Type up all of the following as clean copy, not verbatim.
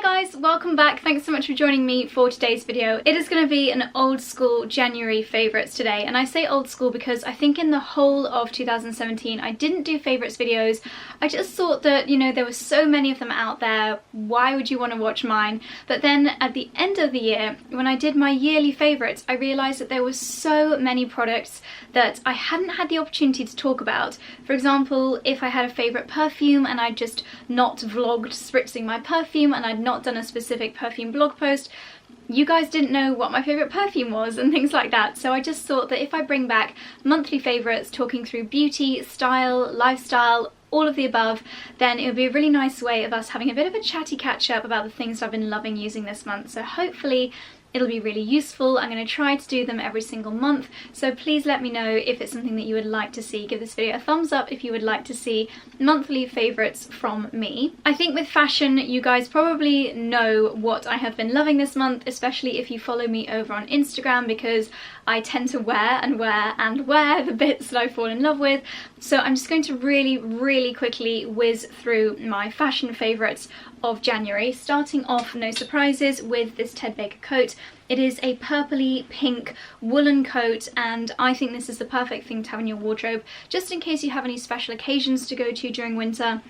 guys, welcome back. Thanks so much for joining me for today's video. It is going to be an old school January favourites today, and I say old school because I think in the whole of 2017 I didn't do favourites videos. I just thought that, you know, there were so many of them out there, why would you want to watch mine? But then at the end of the year, when I did my yearly favourites, I realised that there were so many products that I hadn't had the opportunity to talk about. For example, if I had a favourite perfume and I'd just not vlogged spritzing my perfume and I'd not done a specific perfume blog post, you guys didn't know what my favourite perfume was and things like that. So I just thought that if I bring back monthly favourites talking through beauty, style, lifestyle, all of the above, then it would be a really nice way of us having a bit of a chatty catch up about the things I've been loving using this month. So hopefully it'll be really useful. I'm going to try to do them every single month, so please let me know if it's something that you would like to see. Give this video a thumbs up if you would like to see monthly favourites from me. I think with fashion, you guys probably know what I have been loving this month, especially if you follow me over on Instagram, because I tend to wear the bits that I fall in love with. So I'm just going to really quickly whiz through my fashion favourites of January, starting off, no surprises, with this Ted Baker coat. It is a purpley pink woolen coat, and I think this is the perfect thing to have in your wardrobe, just in case you have any special occasions to go to during winter.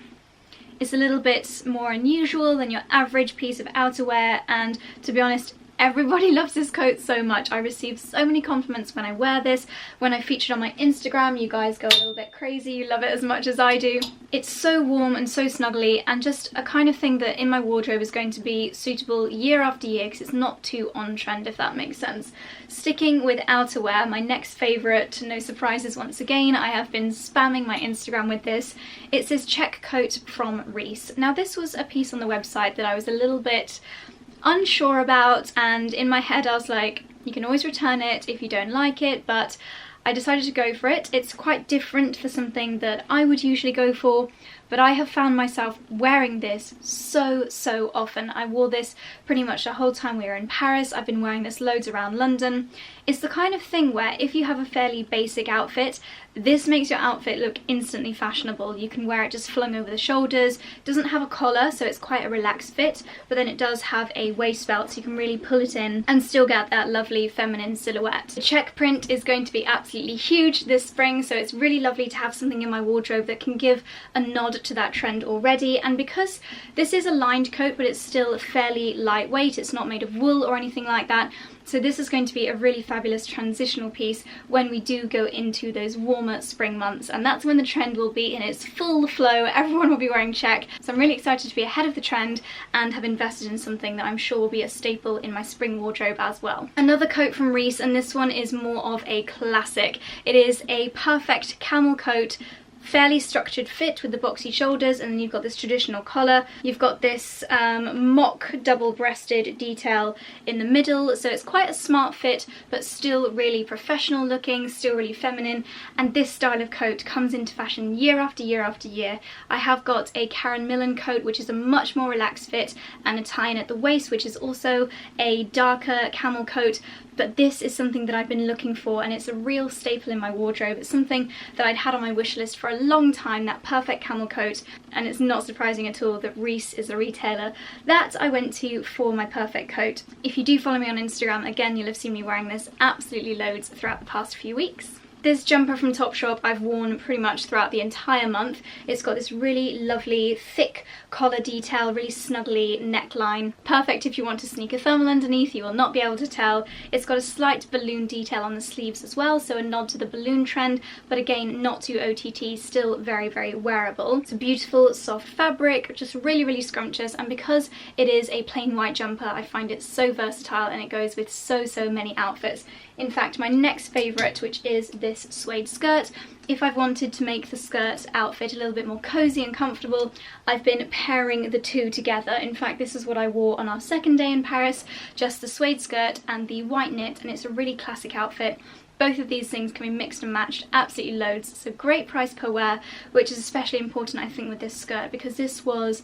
It's a little bit more unusual than your average piece of outerwear, and to be honest, everybody loves this coat so much. I receive so many compliments when I wear this. When I feature it on my Instagram, you guys go a little bit crazy. You love it as much as I do. It's so warm and so snuggly, and just a kind of thing that in my wardrobe is going to be suitable year after year because it's not too on trend, if that makes sense. Sticking with outerwear, my next favourite, no surprises once again, I have been spamming my Instagram with this. It's this check coat from Reiss. Now this was a piece on the website that I was a little bit unsure about, and in my head I was like, you can always return it if you don't like it, but I decided to go for it. It's quite different for something that I would usually go for, but I have found myself wearing this so often. I wore this pretty much the whole time we were in Paris. I've been wearing this loads around London. It's the kind of thing where if you have a fairly basic outfit, this makes your outfit look instantly fashionable. You can wear it just flung over the shoulders. It doesn't have a collar, so it's quite a relaxed fit, but then it does have a waist belt, so you can really pull it in and still get that lovely feminine silhouette. The check print is going to be absolutely huge this spring, so it's really lovely to have something in my wardrobe that can give a nod to that trend already. And because this is a lined coat, but it's still fairly lightweight, it's not made of wool or anything like that, so this is going to be a really fabulous transitional piece when we do go into those warmer spring months, and that's when the trend will be in its full flow. Everyone will be wearing check, so I'm really excited to be ahead of the trend and have invested in something that I'm sure will be a staple in my spring wardrobe as well. Another coat from Reiss, and this one is more of a classic. It is a perfect camel coat, fairly structured fit with the boxy shoulders, and then you've got this traditional collar. You've got this mock double-breasted detail in the middle, so it's quite a smart fit but still really professional looking, still really feminine, and this style of coat comes into fashion year after year after year. I have got a Karen Millen coat which is a much more relaxed fit and a tie-in at the waist, which is also a darker camel coat, but this is something that I've been looking for, and it's a real staple in my wardrobe. It's something that I'd had on my wish list for a long time, that perfect camel coat, and it's not surprising at all that Reiss is a retailer that I went to for my perfect coat. If you do follow me on Instagram, again, you'll have seen me wearing this absolutely loads throughout the past few weeks. This jumper from Topshop I've worn pretty much throughout the entire month. It's got this really lovely thick collar detail, really snuggly neckline. Perfect if you want to sneak a thermal underneath, you will not be able to tell. It's got a slight balloon detail on the sleeves as well, so a nod to the balloon trend, but again, not too OTT, still very wearable. It's a beautiful soft fabric, just really scrumptious, and because it is a plain white jumper, I find it so versatile and it goes with so many outfits. In fact, my next favourite, which is this suede skirt, if I've wanted to make the skirt outfit a little bit more cozy and comfortable, I've been pairing the two together. In fact, this is what I wore on our second day in Paris, just the suede skirt and the white knit, and it's a really classic outfit. Both of these things can be mixed and matched absolutely loads, so great price per wear, which is especially important I think with this skirt, because this was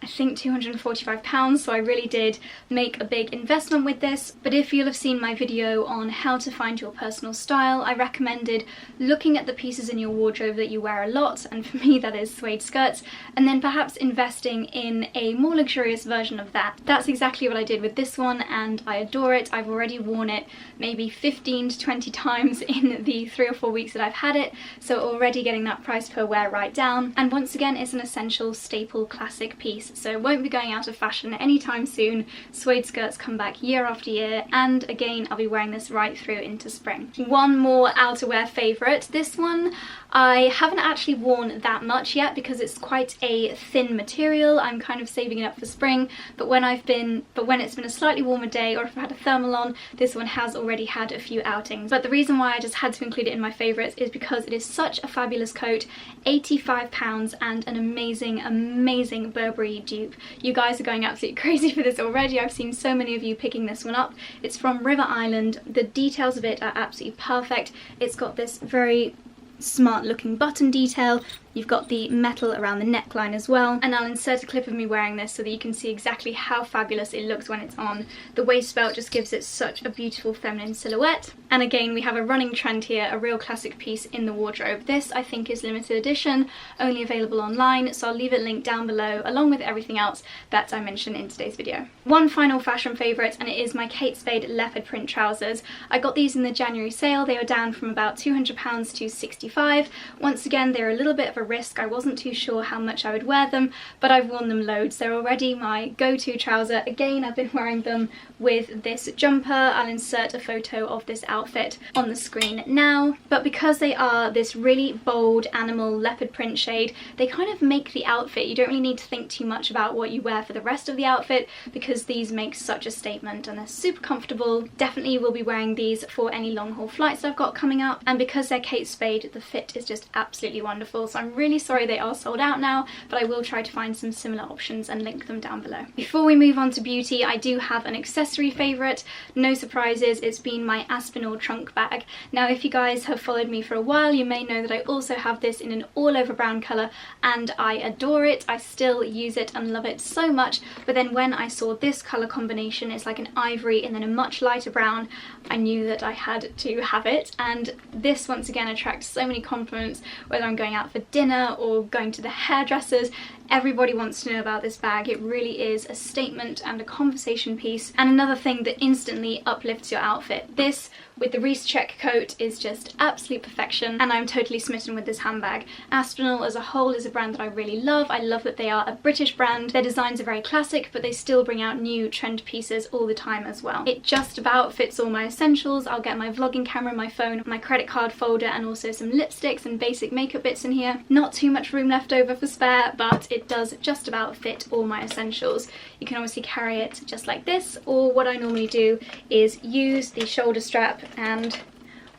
I think £245, so I really did make a big investment with this. But if you'll have seen my video on how to find your personal style, I recommended looking at the pieces in your wardrobe that you wear a lot, and for me that is suede skirts, and then perhaps investing in a more luxurious version of that. That's exactly what I did with this one, and I adore it. I've already worn it maybe 15 to 20 times in the 3 or 4 weeks that I've had it, so already getting that price per wear right down. And once again, it's an essential staple classic piece, so it won't be going out of fashion anytime soon. Suede skirts come back year after year, and again I'll be wearing this right through into spring. One more outerwear favourite. This one I haven't actually worn that much yet because it's quite a thin material. I'm kind of saving it up for spring, but when it's been a slightly warmer day, or if I've had a thermal on, this one has already had a few outings. But the reason why I just had to include it in my favourites is because it is such a fabulous coat. £85 and an amazing Burberry dupe. You guys are going absolutely crazy for this already. I've seen so many of you picking this one up. It's from River Island. The details of it are absolutely perfect. It's got this very smart looking button detail. You've got the metal around the neckline as well, and I'll insert a clip of me wearing this so that you can see exactly how fabulous it looks when it's on. The waist belt just gives it such a beautiful feminine silhouette. And again, we have a running trend here, a real classic piece in the wardrobe. This I think is limited edition, only available online, so I'll leave it linked down below along with everything else that I mentioned in today's video. One final fashion favourite, and it is my Kate Spade leopard print trousers. I got these in the January sale. They were down from about £200 to £65. Once again, they're a little bit of a risk. I wasn't too sure how much I would wear them, but I've worn them loads. They're already my go-to trouser. Again, I've been wearing them with this jumper. I'll insert a photo of this outfit on the screen now, but because they are this really bold animal leopard print shade, they kind of make the outfit. You don't really need to think too much about what you wear for the rest of the outfit because these make such a statement, and they're super comfortable. Definitely will be wearing these for any long haul flights I've got coming up, and because they're Kate Spade, the fit is just absolutely wonderful. So I'm really sorry they are sold out now, but I will try to find some similar options and link them down below. Before we move on to beauty, I do have an accessory favourite. No surprises, it's been my Aspinall trunk bag. Now if you guys have followed me for a while, you may know that I also have this in an all over brown colour, and I adore it. I still use it and love it so much, but then when I saw this colour combination, it's like an ivory and then a much lighter brown, I knew that I had to have it. And this once again attracts so many compliments, whether I'm going out for dinner or going to the hairdressers. Everybody wants to know about this bag. It really is a statement and a conversation piece, and another thing that instantly uplifts your outfit. This with the Reese check coat is just absolute perfection, and I'm totally smitten with this handbag. Aspinall as a whole is a brand that I really love. I love that they are a British brand. Their designs are very classic, but they still bring out new trend pieces all the time as well. It just about fits all my essentials. I'll get my vlogging camera, my phone, my credit card folder, and also some lipsticks and basic makeup bits in here. Not too much room left over for spare, but it does just about fit all my essentials. You can obviously carry it just like this, or what I normally do is use the shoulder strap and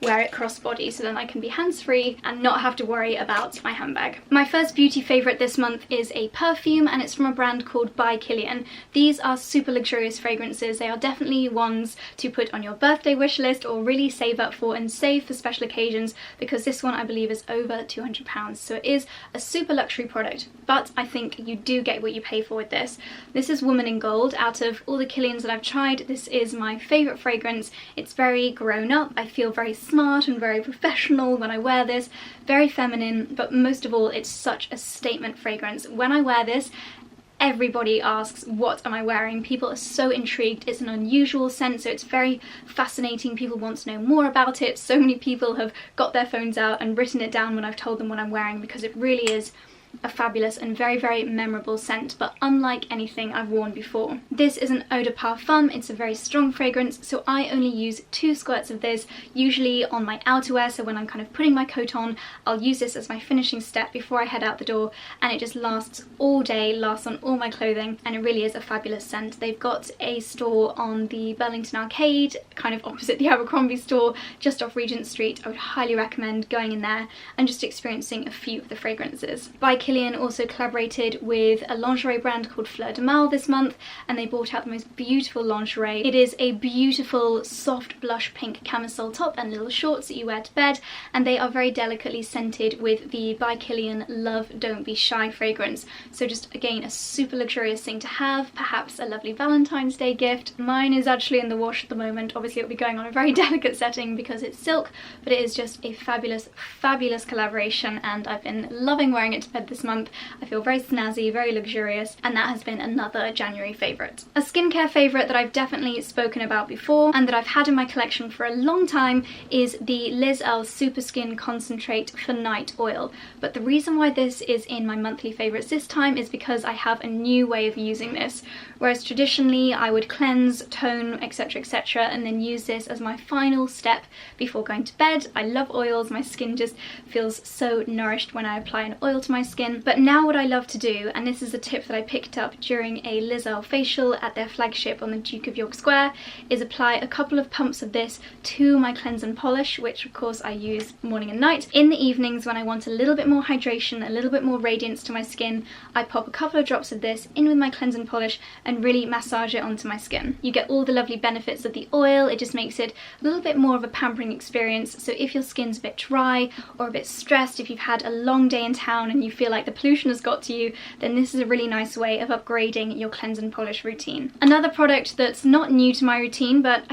wear it crossbody so then I can be hands-free and not have to worry about my handbag. My first beauty favourite this month is a perfume, and it's from a brand called By Kilian. These are super luxurious fragrances. They are definitely ones to put on your birthday wish list or really save up for and save for special occasions, because this one I believe is over £200, so it is a super luxury product, but I think you do get what you pay for with this. This is Woman in Gold. Out of all the Kilians that I've tried, this is my favourite fragrance. It's very grown up. I feel very smart and very professional when I wear this, very feminine, but most of all it's such a statement fragrance. When I wear this, everybody asks, what am I wearing? People are so intrigued. It's an unusual scent, so it's very fascinating. People want to know more about it. So many people have got their phones out and written it down when I've told them what I'm wearing, because it really is a fabulous and very memorable scent, but unlike anything I've worn before. This is an eau de parfum. It's a very strong fragrance, so I only use 2 squirts of this, usually on my outerwear. So when I'm kind of putting my coat on, I'll use this as my finishing step before I head out the door, and it just lasts all day, lasts on all my clothing, and it really is a fabulous scent. They've got a store on the Burlington Arcade, kind of opposite the Abercrombie store, just off Regent Street. I would highly recommend going in there and just experiencing a few of the fragrances. By Kilian also collaborated with a lingerie brand called Fleur de Mal this month, and they brought out the most beautiful lingerie. It is a beautiful soft blush pink camisole top and little shorts that you wear to bed, and they are very delicately scented with the by Kilian Love Don't Be Shy fragrance. So just again a super luxurious thing to have, perhaps a lovely Valentine's Day gift. Mine is actually in the wash at the moment. Obviously it'll be going on a very delicate setting because it's silk, but it is just a fabulous collaboration, and I've been loving wearing it to bed this month. I feel very snazzy, very luxurious, and that has been another January favourite. A skincare favourite that I've definitely spoken about before and that I've had in my collection for a long time is the Liz Earle Super Skin Concentrate for Night Oil. But the reason why this is in my monthly favourites this time is because I have a new way of using this. Whereas traditionally I would cleanse, tone, etc, and then use this as my final step before going to bed. I love oils, my skin just feels so nourished when I apply an oil to my skin. But now what I love to do, and this is a tip that I picked up during a Liz Earle facial at their flagship on the Duke of York Square, is apply a couple of pumps of this to my cleanse and polish, which of course I use morning and night. In the evenings when I want a little bit more hydration, a little bit more radiance to my skin, I pop a couple of drops of this in with my cleanse and polish and really massage it onto my skin. You get all the lovely benefits of the oil. It just makes it a little bit more of a pampering experience. So if your skin's a bit dry or a bit stressed, if you've had a long day in town and you feel like the pollution has got to you, then this is a really nice way of upgrading your cleanse and polish routine. Another product that's not new to my routine, but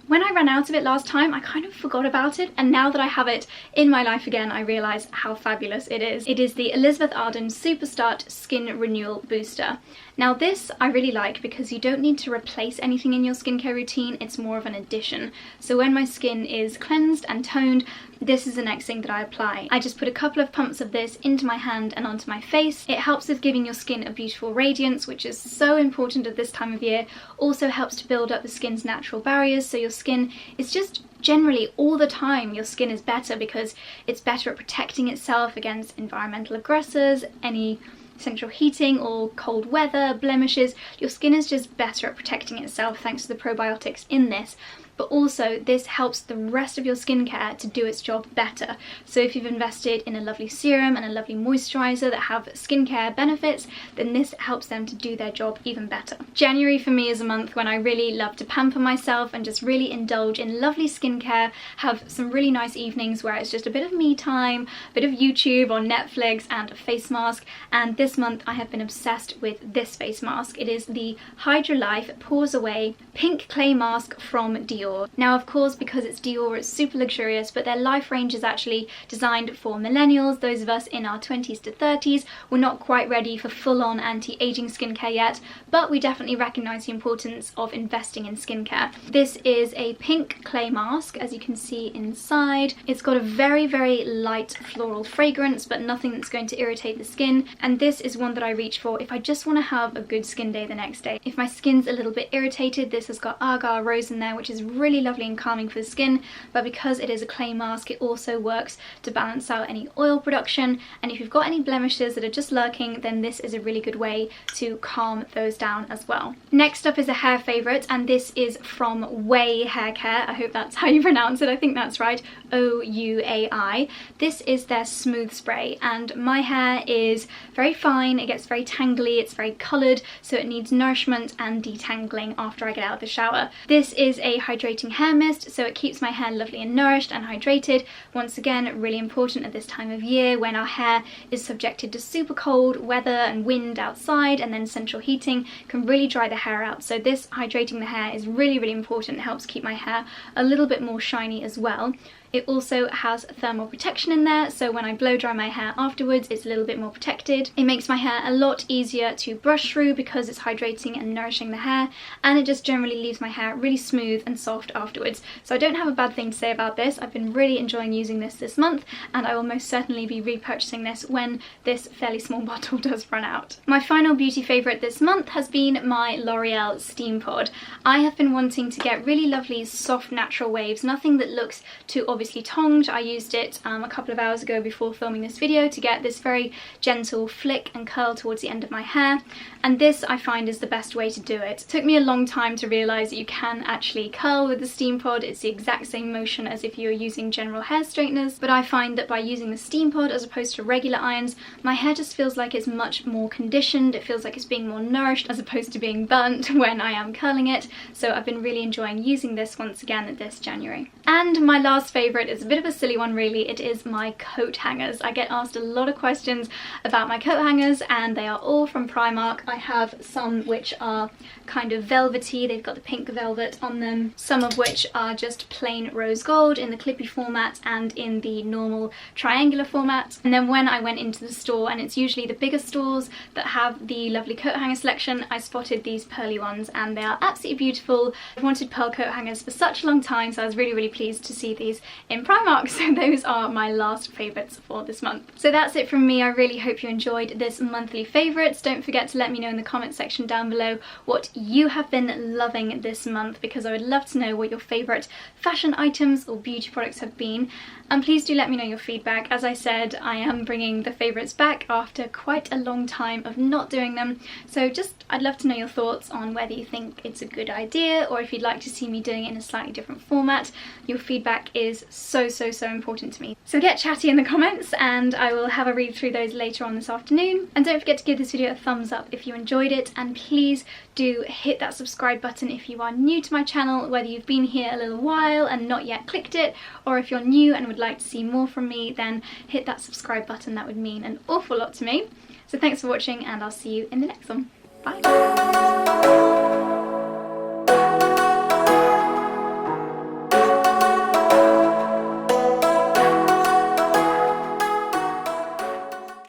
when I ran out of it last time, I kind of forgot about it, and now that I have it in my life again, I realise how fabulous it is. It is the Elizabeth Arden Superstart Skin Renewal Booster. Now this I really like because you don't need to replace anything in your skincare routine, it's more of an addition. So when my skin is cleansed and toned, this is the next thing that I apply. I just put a couple of pumps of this into my hand and onto my face. It helps with giving your skin a beautiful radiance, which is so important at this time of year. Also helps to build up the skin's natural barriers, so your skin is just generally all the time your skin is better because it's better at protecting itself against environmental aggressors, any central heating or cold weather, blemishes. Your skin is just better at protecting itself thanks to the probiotics in this. But also this helps the rest of your skincare to do its job better. So if you've invested in a lovely serum and a lovely moisturiser that have skincare benefits, then this helps them to do their job even better. January for me is a month when I really love to pamper myself and just really indulge in lovely skincare, have some really nice evenings where it's just a bit of me time, a bit of YouTube or Netflix and a face mask. And this month I have been obsessed with this face mask. It is the Hydra Life Pores Away Pink Clay Mask from Dior. Now of course because it's Dior it's super luxurious, but their Life range is actually designed for millennials, those of us in our 20s to 30s. We're not quite ready for full-on anti-aging skincare yet, but we definitely recognise the importance of investing in skincare. This is a pink clay mask, as you can see inside. It's got a very, very light floral fragrance, but nothing that's going to irritate the skin, and this is one that I reach for if I just want to have a good skin day the next day. If my skin's a little bit irritated, this has got Argyle Rose in there, which is really lovely and calming for the skin, but because it is a clay mask it also works to balance out any oil production, and if you've got any blemishes that are just lurking, then this is a really good way to calm those down as well. Next up is a hair favourite, and this is from Way Hair Care. I hope that's how you pronounce it, I think that's right, O-U-A-I. This is their smooth spray, and my hair is very fine, it gets very tangly, it's very coloured, so it needs nourishment and detangling after I get out of the shower. This is a hydrating hair mist, so it keeps my hair lovely and nourished and hydrated. Once again, really important at this time of year when our hair is subjected to super cold weather and wind outside, and then central heating can really dry the hair out. So this hydrating the hair is really, really important. It helps keep my hair a little bit more shiny as well. It also has thermal protection in there, so when I blow dry my hair afterwards, it's a little bit more protected. It makes my hair a lot easier to brush through because it's hydrating and nourishing the hair, and it just generally leaves my hair really smooth and soft afterwards. So I don't have a bad thing to say about this. I've been really enjoying using this month, and I will most certainly be repurchasing this when this fairly small bottle does run out. My final beauty favourite this month has been my L'Oreal Steam Pod. I have been wanting to get really lovely soft natural waves, nothing that looks too obvious obviously tonged. I used it a couple of hours ago before filming this video to get this very gentle flick and curl towards the end of my hair, and this I find is the best way to do it. It took me a long time to realise that you can actually curl with the steam pod. It's the exact same motion as if you were using general hair straighteners, but I find that by using the steam pod as opposed to regular irons, my hair just feels like it's much more conditioned. It feels like it's being more nourished as opposed to being burnt when I am curling it, so I've been really enjoying using this once again this January. And my last favourite is a bit of a silly one really. It is my coat hangers. I get asked a lot of questions about my coat hangers, and they are all from Primark. I have some which are kind of velvety, they've got the pink velvet on them, some of which are just plain rose gold in the clippy format and in the normal triangular format. And then when I went into the store, and it's usually the bigger stores that have the lovely coat hanger selection, I spotted these pearly ones and they are absolutely beautiful. I've wanted pearl coat hangers for such a long time, so I was really pleased to see these in Primark. So those are my last favourites for this month. So that's it from me. I really hope you enjoyed this monthly favourites. Don't forget to let me know in the comment section down below what you have been loving this month, because I would love to know what your favourite fashion items or beauty products have been. And please do let me know your feedback. As I said, I am bringing the favourites back after quite a long time of not doing them, so I'd love to know your thoughts on whether you think it's a good idea or if you'd like to see me doing it in a slightly different format. Your feedback is so important to me. So get chatty in the comments and I will have a read through those later on this afternoon. And don't forget to give this video a thumbs up if you enjoyed it, and please do hit that subscribe button if you are new to my channel, whether you've been here a little while and not yet clicked it, or if you're new and would like to see more from me, then hit that subscribe button. That would mean an awful lot to me. So thanks for watching, and I'll see you in the next one. Bye!